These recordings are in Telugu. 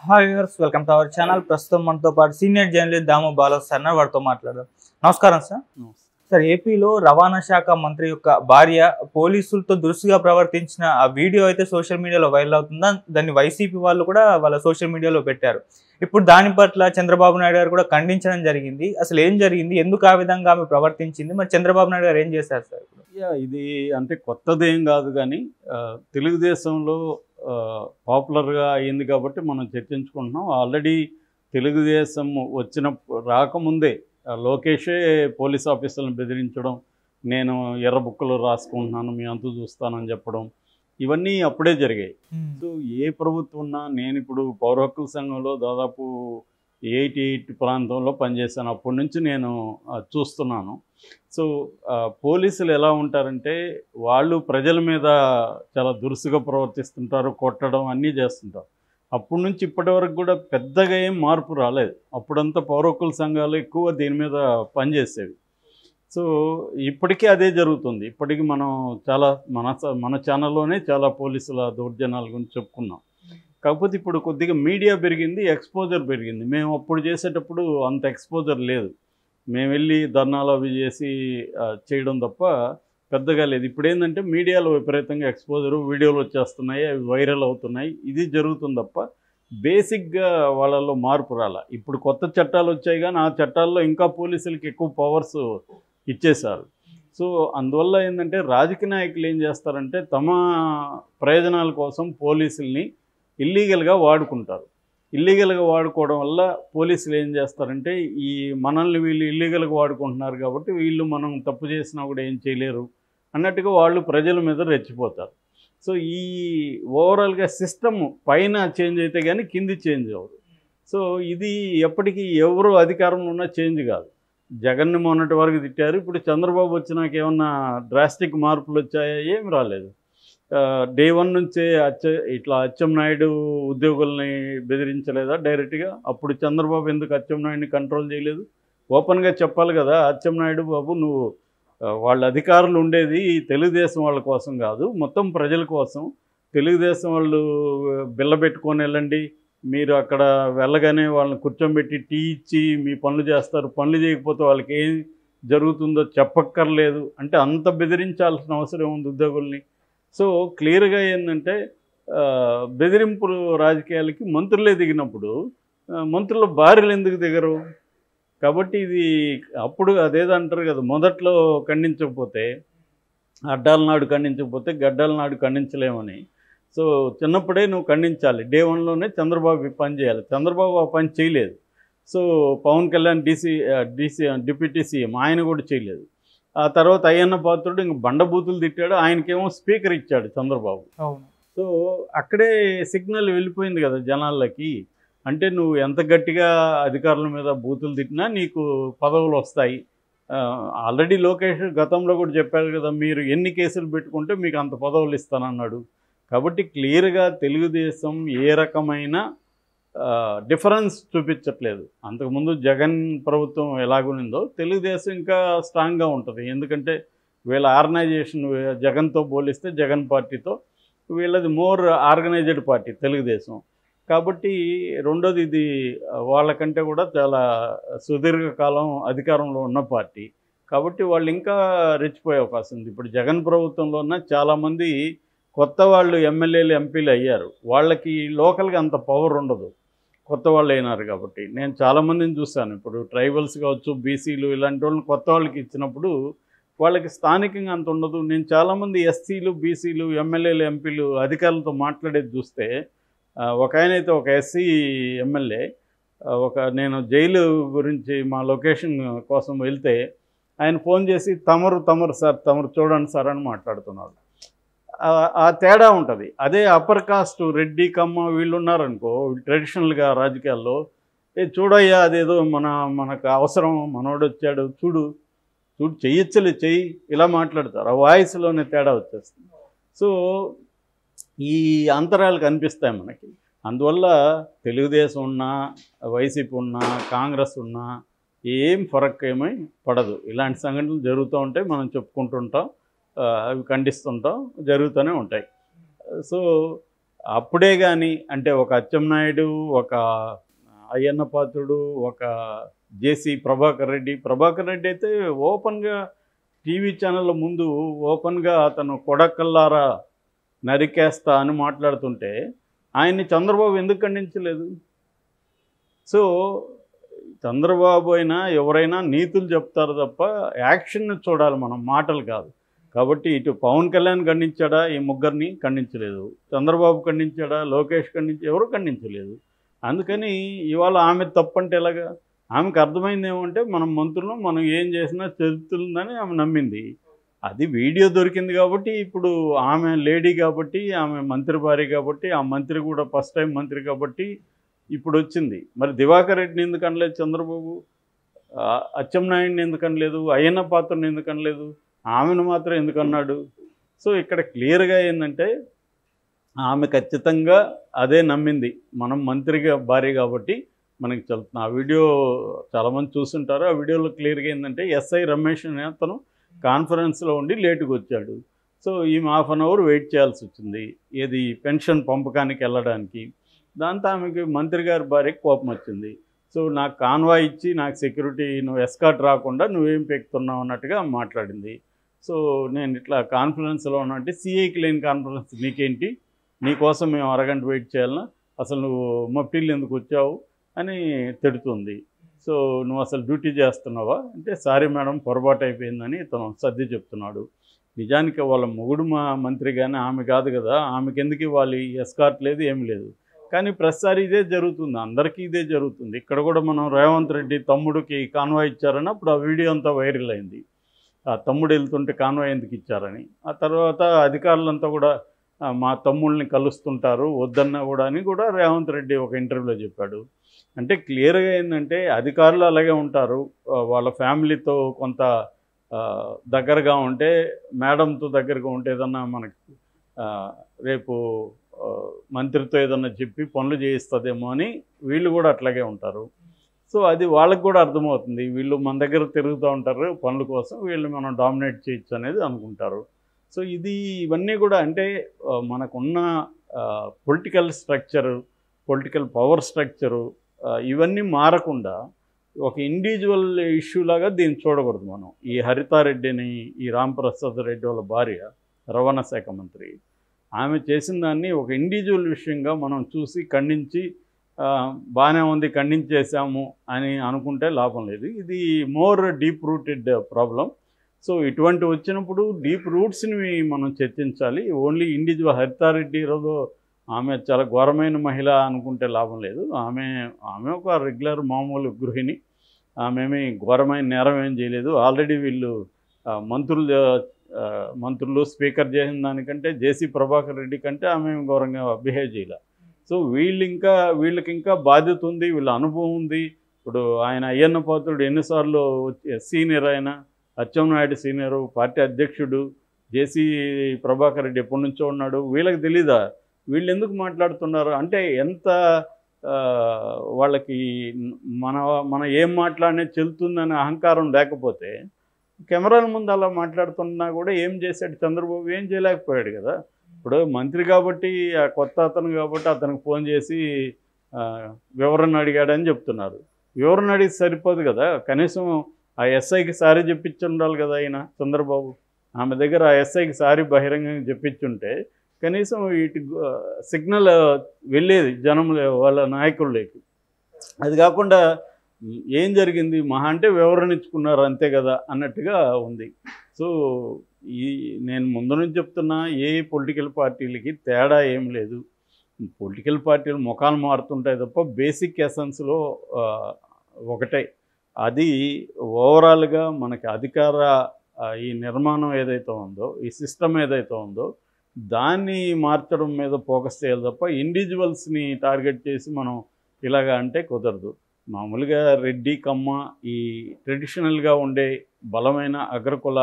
Hi viewers, welcome to our channel. ప్రస్తుతం మనతో పాటు సీనియర్ జర్నలిస్ట్ దాము బాలాజీ సార్ వారితో మాట్లాడదాం. నమస్కారం సార్. సార్, ఏపీలో రవాణా శాఖ మంత్రి యొక్క భార్య పోలీసులతో దురుసుగా ప్రవర్తించిన ఆ వీడియో అయితే సోషల్ మీడియాలో వైరల్ అవుతుందా? దాన్ని వైసీపీ వాళ్ళు కూడా వాళ్ళ సోషల్ మీడియాలో పెట్టారు. ఇప్పుడు దాని పట్ల చంద్రబాబు నాయుడు గారు కూడా ఖండించడం జరిగింది. అసలు ఏం జరిగింది, ఎందుకు ఆ విధంగా ఆమె ప్రవర్తించింది, మరి చంద్రబాబు నాయుడు గారు ఏం చేశారు సార్? ఇది అంటే కొత్తదేం కాదు, కానీ తెలుగుదేశంలో పాపులర్గా అయింది కాబట్టి మనం చర్చించుకుంటున్నాం. ఆల్రెడీ తెలుగుదేశం రాకముందే లోకేషే పోలీస్ ఆఫీసర్లను బెదిరించడం, నేను ఎర్ర బుక్కలు రాసుకుంటున్నాను, మీ అంతు చూస్తానని చెప్పడం, ఇవన్నీ అప్పుడే జరిగాయి. సో ఏ ప్రభుత్వం ఉన్నా, నేను ఇప్పుడు పౌర హక్కుల సంఘంలో దాదాపు 88 ప్రాంతంలో పనిచేశాను. అప్పటి నుంచి నేను చూస్తున్నాను. సో పోలీసులు ఎలా ఉంటారంటే, వాళ్ళు ప్రజల మీద చాలా దురుసుగా ప్రవర్తిస్తుంటారు, కొట్టడం అన్నీ చేస్తుంటారు. అప్పటి నుంచి ఇప్పటి వరకు కూడా పెద్దగా ఏం మార్పు రాలేదు. అప్పుడంతా పౌర హక్కుల సంఘాలు ఎక్కువ దీని మీద పనిచేసేవి. సో ఇప్పటికీ అదే జరుగుతుంది. ఇప్పటికీ మనం చాలా మన ఛానల్లోనే చాలా పోలీసుల దౌర్జన్యాల గురించి చెప్పుకున్నాం. కాకపోతే ఇప్పుడు కొద్దిగా మీడియా పెరిగింది, ఎక్స్పోజర్ పెరిగింది. మేము అప్పుడు చేసేటప్పుడు అంత ఎక్స్పోజర్ లేదు. మేము వెళ్ళి ధర్నాలు అవి చేసి చేయడం తప్ప పెద్దగా లేదు. ఇప్పుడు ఏంటంటే మీడియాలో విపరీతంగా ఎక్స్పోజరు, వీడియోలు వచ్చేస్తున్నాయి, అవి వైరల్ అవుతున్నాయి, ఇది జరుగుతుంది తప్ప బేసిక్గా వాళ్ళల్లో మార్పు రాల. ఇప్పుడు కొత్త చట్టాలు వచ్చాయి, కానీ ఆ చట్టాల్లో ఇంకా పోలీసులకి ఎక్కువ పవర్స్ ఇచ్చేశారు. సో అందువల్ల ఏంటంటే రాజకీయ నాయకులు ఏం చేస్తారంటే, తమ ప్రయోజనాల కోసం పోలీసుల్ని ఇల్లీగల్గా వాడుకుంటారు. ఇల్లీగల్గా వాడుకోవడం వల్ల పోలీసులు ఏం చేస్తారంటే, ఈ మనల్ని వీళ్ళు ఇల్లీగల్గా వాడుకుంటున్నారు కాబట్టి వీళ్ళు మనం తప్పు చేసినా కూడా ఏం చేయలేరు అన్నట్టుగా వాళ్ళు ప్రజల మీద రెచ్చిపోతారు. సో ఈ ఓవరాల్గా సిస్టమ్ పైన చేంజ్ అయితే కానీ కింది చేంజ్ అవ్వదు. సో ఇది ఎప్పటికీ ఎవరు అధికారంలో ఉన్నా చేంజ్ కాదు. జగన్ని మొన్నటి వరకు తిట్టారు, ఇప్పుడు చంద్రబాబు వచ్చినాక ఏమన్నా డ్రాస్టిక్ మార్పులు వచ్చాయా? ఏం రాలేదు. డే 1 నుంచే ఇట్లా అచ్చెన్నాయుడు ఉద్యోగుల్ని బెదిరించలేదా డైరెక్ట్గా? అప్పుడు చంద్రబాబు ఎందుకు అచ్చెన్నాయుడిని కంట్రోల్ చేయలేదు? ఓపెన్గా చెప్పాలి కదా, అచ్చెన్నాయుడు బాబు నువ్వు వాళ్ళ అధికారులు ఉండేది తెలుగుదేశం వాళ్ళ కోసం కాదు, మొత్తం ప్రజల కోసం. తెలుగుదేశం వాళ్ళు బిల్ల పెట్టుకొని వెళ్ళండి, మీరు అక్కడ వెళ్ళగానే వాళ్ళని కూర్చోబెట్టి టీ ఇచ్చి మీ పనులు చేస్తారు, పనులు చేయకపోతే వాళ్ళకి ఏం జరుగుతుందో చెప్పక్కర్లేదు అంటే అంత బెదిరించాల్సిన అవసరం ఉంది ఉద్యోగుల్ని. సో క్లియర్గా ఏంటంటే బెదిరింపులు రాజకీయాలకి మంత్రులే దిగినప్పుడు మంత్రుల భార్యలు ఎందుకు దిగరు? కాబట్టి ఇది అప్పుడు అదేదో అంటారు కదా, మొదట్లో ఖండించకపోతే అడ్డాల నాడు ఖండించకపోతే గడ్డాల నాడు ఖండించలేమని. సో చిన్నప్పుడే నువ్వు ఖండించాలి. డే 1లోనే చంద్రబాబు పని చేయాలి. చంద్రబాబు ఆ పని చేయలేదు. So Pawan Kalyan deputy CM ఆయన కూడా చేయలేదు. ఆ తర్వాత అయ్యన్న పాత్రుడు ఇంక బండబూతులు తిట్టాడు, ఆయనకేమో స్పీకర్ ఇచ్చాడు చంద్రబాబు. సో అక్కడే సిగ్నల్ వెళ్ళిపోయింది కదా జనాలకి. అంటే నువ్వు ఎంత గట్టిగా అధికారుల మీద బూతులు తిట్టినా నీకు పదవులు వస్తాయి. ఆల్రెడీ లోకేష్ గతంలో కూడా చెప్పారు కదా, మీరు ఎన్ని కేసులు పెట్టుకుంటే మీకు అంత పదవులు ఇస్తానన్నాడు. కాబట్టి క్లియర్గా తెలుగుదేశం ఏ రకమైన డిఫరెన్స్ చూపించట్లేదు. అంతకుముందు జగన్ ప్రభుత్వం ఎలాగునిందో తెలుగుదేశం ఇంకా స్ట్రాంగ్గా ఉంటుంది. ఎందుకంటే వీళ్ళ ఆర్గనైజేషన్ జగన్తో పోలిస్తే జగన్ పార్టీతో వీళ్ళది మోర్ ఆర్గనైజ్డ్ పార్టీ తెలుగుదేశం. కాబట్టి రెండోది ఇది వాళ్ళకంటే కూడా చాలా సుదీర్ఘకాలం అధికారంలో ఉన్న పార్టీ. కాబట్టి వాళ్ళు ఇంకా రెచ్చిపోయే అవకాశం ఉంది. ఇప్పుడు జగన్ ప్రభుత్వంలో ఉన్న చాలామంది కొత్త వాళ్ళు ఎమ్మెల్యేలు ఎంపీలు అయ్యారు, వాళ్ళకి లోకల్గా అంత పవర్ ఉండదు, కొత్త వాళ్ళు అయినారు కాబట్టి. నేను చాలామందిని చూశాను, ఇప్పుడు ట్రైబల్స్ కావచ్చు, బీసీలు ఇలాంటి వాళ్ళని కొత్త వాళ్ళకి ఇచ్చినప్పుడు వాళ్ళకి స్థానికంగా అంత ఉండదు. నేను చాలామంది ఎస్సీలు బీసీలు ఎమ్మెల్యేలు ఎంపీలు అధికారులతో మాట్లాడేది చూస్తే, ఒక ఆయన అయితే ఒక ఎస్సీ ఎమ్మెల్యే నేను జైలు గురించి మా లొకేషన్ కోసం వెళ్తే ఆయన ఫోన్ చేసి తమరు సార్ తమరు చూడండి సార్ అని మాట్లాడుతున్నాడు. ఆ తేడా ఉంటుంది. అదే అప్పర్ కాస్ట్ రెడ్డి కమ్మ వీళ్ళు ఉన్నారనుకో ట్రెడిషనల్గా రాజకీయాల్లో, చూడయ్యా అదేదో మనకు అవసరం, మనోడు వచ్చాడు చూడు చెయ్యి ఇలా మాట్లాడతారు. ఆ వాయిస్లోనే తేడా వచ్చేస్తుంది. సో ఈ అంతరాలు కనిపిస్తాయి మనకి. అందువల్ల తెలుగుదేశం ఉన్నా, వైసీపీ ఉన్నా, కాంగ్రెస్ ఉన్నా ఏం ఫరక్ ఏమీ పడదు. ఇలాంటి సంఘటనలు జరుగుతూ ఉంటాయి, మనం చెప్పుకుంటుంటాం, అవి ఖండిస్తుంటాం, జరుగుతూనే ఉంటాయి. సో అప్పుడే కానీ అంటే ఒక అచ్చెన్నాయుడు, ఒక అయ్యన్న పాత్రుడు, ఒక జేసీ ప్రభాకర్ రెడ్డి అయితే ఓపెన్గా టీవీ ఛానళ్ళ ముందు ఓపెన్గా అతను కొడకల్లారా నరికేస్తా అని మాట్లాడుతుంటే ఆయన్ని చంద్రబాబు ఎందుకు ఖండించలేదు? సో చంద్రబాబు అయినా ఎవరైనా నీతులు చెప్తారు తప్ప యాక్షన్ చూడాలి మనం, మాటలు కాదు. కాబట్టి ఇటు పవన్ కళ్యాణ్ ఖండించాడా? ఈ ముగ్గురిని ఖండించలేదు. చంద్రబాబు ఖండించాడా? లోకేష్ ఎవరు ఖండించలేదు. అందుకని ఇవాళ ఆమె తప్పంటే ఎలాగా? ఆమెకు అర్థమైంది ఏమంటే మనం మంత్రులు మనం ఏం చేసినా చెల్లుతుందని ఆమె నమ్మింది. అది వీడియో దొరికింది కాబట్టి ఇప్పుడు ఆమె లేడీ కాబట్టి, ఆమె మంత్రి భార్య కాబట్టి, ఆ మంత్రి కూడా ఫస్ట్ టైం మంత్రి కాబట్టి ఇప్పుడు వచ్చింది. మరి దివాకర్ రెడ్డిని ఎందుకు అనలేదు చంద్రబాబు? అచ్చెన్నాయుడిని ఎందుకు అనలేదు? అయ్యన్న పాత్రని ఎందుకు అనలేదు? ఆమెను మాత్రం ఎందుకు అన్నాడు? సో ఇక్కడ క్లియర్గా ఏంటంటే ఆమె ఖచ్చితంగా అదే నమ్మింది, మనం మంత్రిగా భార్య కాబట్టి మనకి చదువుతుంది. ఆ వీడియో చాలామంది చూస్తుంటారు. ఆ వీడియోలో క్లియర్గా ఏంటంటే ఎస్ఐ రమేష్ అనే అతను కాన్ఫరెన్స్లో ఉండి లేటుగా వచ్చాడు. సో ఈమె ½ అన్ అవర్ వెయిట్ చేయాల్సి వచ్చింది, ఏది పెన్షన్ పంపకానికి వెళ్ళడానికి. దాంతో ఆమెకి మంత్రి గారి భార్యకి కోపం వచ్చింది. సో నాకు కాన్వాయ్ ఇచ్చి నాకు సెక్యూరిటీ నువ్వు ఎస్కాట్ రాకుండా నువ్వేం పెక్కుతున్నావు అన్నట్టుగా మాట్లాడింది. సో నేను ఇట్లా కాన్ఫరెన్స్లో ఉన్నట్టు సిఐకి లేని కాన్ఫరెన్స్ నీకేంటి, నీకోసం మేము అరగంట వెయిట్ చేయాలన్నా, అసలు నువ్వు మఫ్టీలు ఎందుకు వచ్చావు అని తిడుతుంది. సో నువ్వు అసలు డ్యూటీ చేస్తున్నావా అంటే సారీ మేడం పొరపాటు అయిపోయిందని ఇతను సర్ది చెప్తున్నాడు. నిజానికి వాళ్ళ మొగుడు మంత్రి కానీ ఆమె కాదు కదా, ఆమెకి ఎందుకు ఇవ్వాలి? ఎస్కార్ట్ లేదు, ఏమి లేదు. కానీ ప్రతిసారి ఇదే జరుగుతుంది, అందరికీ ఇదే జరుగుతుంది. ఇక్కడ కూడా మనం రేవంత్ రెడ్డి తమ్ముడికి కాన్వాయ్ ఇచ్చారని అప్పుడు ఆ వీడియో అంతా వైరల్ అయింది. ఆ తమ్ముడు వెళ్తుంటే కాన్వాయ్ ఎందుకు ఇచ్చారని. ఆ తర్వాత అధికారులంతా కూడా మా తమ్ముళ్ళని కలుస్తుంటారు వద్దన్నా కూడా అని కూడా రేవంత్ రెడ్డి ఒక ఇంటర్వ్యూలో చెప్పాడు. అంటే క్లియర్గా ఏంటంటే అధికారులు అలాగే ఉంటారు, వాళ్ళ ఫ్యామిలీతో కొంత దగ్గరగా ఉంటే, మేడంతో దగ్గరగా ఉంటే ఏదన్నా మనకి రేపు మంత్రితో ఏదన్నా చెప్పి పనులు చేయిస్తుందేమో అని వీళ్ళు కూడా అట్లాగే ఉంటారు. సో అది వాళ్ళకి కూడా అర్థమవుతుంది, వీళ్ళు మన దగ్గర తిరుగుతూ ఉంటారు పనుల కోసం, వీళ్ళు మనం డామినేట్ చేయొచ్చు అనేది అనుకుంటారు. సో ఇవన్నీ కూడా అంటే మనకున్న political structure, political power structure ఇవన్నీ మారకుండా ఒక ఇండివిజువల్ ఇష్యూ లాగా దీన్ని చూడకూడదు మనం. ఈ హరితారెడ్డిని, ఈ రాంప్రసాద్ రెడ్డి వాళ్ళ భార్య రవాణా శాఖ మంత్రి, ఆమె చేసిన దాన్ని ఒక ఇండివిజువల్ విషయంగా మనం చూసి ఖండించి బాగానే ఉంది ఖండించేసాము అని అనుకుంటే లాభం లేదు. ఇది more deep rooted problem. So ఇటువంటి వచ్చినప్పుడు డీప్ రూట్స్ని మనం చర్చించాలి. ఓన్లీ ఇండివిజువల్ హరితారెడ్డి రోజు ఆమె చాలా ఘోరమైన మహిళ అనుకుంటే లాభం లేదు. ఆమె ఒక రెగ్యులర్ మామూలు గృహిణి, ఆమె ఘోరమైన నేరం ఏం చేయలేదు. ఆల్రెడీ వీళ్ళు మంత్రులు స్పీకర్ చేసిన దానికంటే జేసీ ప్రభాకర్ రెడ్డి కంటే ఆమె ఘోరంగా బిహేవ్ చేయాలి. సో వీళ్ళకి ఇంకా బాధ్యత ఉంది, వీళ్ళ అనుభవం ఉంది. ఇప్పుడు ఆయన అయ్యన్న పాత్రుడు ఎన్నిసార్లు సీనియర్, ఆయన అచ్చెన్నాయుడు సీనియరు, పార్టీ అధ్యక్షుడు, జేసీ ప్రభాకర్ రెడ్డి ఎప్పటి నుంచో ఉన్నాడు. వీళ్ళకి తెలీదా వీళ్ళు ఎందుకు మాట్లాడుతున్నారు అంటే? ఎంత వాళ్ళకి మన ఏం మాట్లాడినా చెల్లుతుందనే అహంకారం లేకపోతే కెమెరాల ముందు అలా మాట్లాడుతున్నా కూడా ఏం చేశాడు చంద్రబాబు? ఏం చేయలేకపోయాడు కదా. ఇప్పుడు మంత్రి కాబట్టి, ఆ కొత్త అతను కాబట్టి అతనికి ఫోన్ చేసి వివరణ అడిగాడని చెప్తున్నారు. వివరణ అడిగి సరిపోదు కదా, కనీసం ఆ ఎస్ఐకి సారీ చెప్పించి ఉండాలి కదా ఆయన చంద్రబాబు. ఆమె దగ్గర ఆ ఎస్ఐకి సారీ బహిరంగంగా చెప్పించుంటే కనీసం వీటి సిగ్నల్ వెళ్ళేది జనంలో, వాళ్ళ నాయకుల్లోకి. అది కాకుండా ఏం జరిగింది మహా అంటే వివరణ ఇచ్చుకున్నారు అంతే కదా అన్నట్టుగా ఉంది. సో నేను ముందు నుంచి చెప్తున్నా, ఏ పొలిటికల్ పార్టీలకి తేడా ఏం లేదు. పొలిటికల్ పార్టీలు ముఖాలు మారుతుంటాయి తప్ప బేసిక్ ఎసెన్స్లో ఒకటే. అది ఓవరాల్గా మనకి అధికార ఈ నిర్మాణం ఏదైతే ఉందో, ఈ సిస్టమ్ ఏదైతే ఉందో దాన్ని మార్చడం మీద ఫోకస్ చేయాలి తప్ప ఇండివిజువల్స్ని టార్గెట్ చేసి మనం ఇలాగా అంటే కుదరదు. మామూలుగా రెడ్డి కమ్మ ఈ ట్రెడిషనల్గా ఉండే బలమైన అగ్రకుల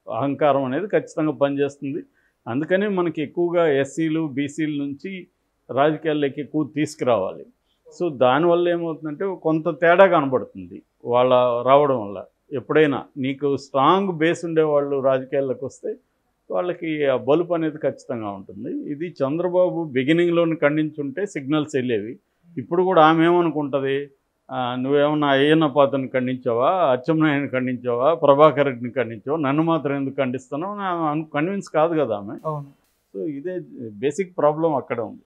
అహంకారం అనేది ఖచ్చితంగా పనిచేస్తుంది. అందుకనే మనకి ఎక్కువగా ఎస్సీలు బీసీల నుంచి రాజకీయాల్లోకి ఎక్కువ తీసుకురావాలి. సో దానివల్ల ఏమవుతుందంటే కొంత తేడా కనబడుతుంది వాళ్ళ రావడం వల్ల. ఎప్పుడైనా నీకు స్ట్రాంగ్ బేస్ ఉండేవాళ్ళు రాజకీయాల్లోకి వస్తే వాళ్ళకి ఆ బలుపు అనేది ఖచ్చితంగా ఉంటుంది. ఇది చంద్రబాబు బిగినింగ్లోని ఖండించుంటే సిగ్నల్స్ వెళ్ళేవి. ఇప్పుడు కూడా ఆమె ఏమనుకుంటుంది, నువ్వేమన్నా అయ్యన్న పాత్రని ఖండించావా, అచ్చెన్నాయుడిని ఖండించావా, ప్రభాకర్ రెడ్డిని ఖండించావా, నన్ను మాత్రం ఎందుకు ఖండిస్తున్నావు, కన్విన్స్ కాదు కదా ఆమె. అవును. సో ఇదే బేసిక్ ప్రాబ్లం అక్కడ ఉంది.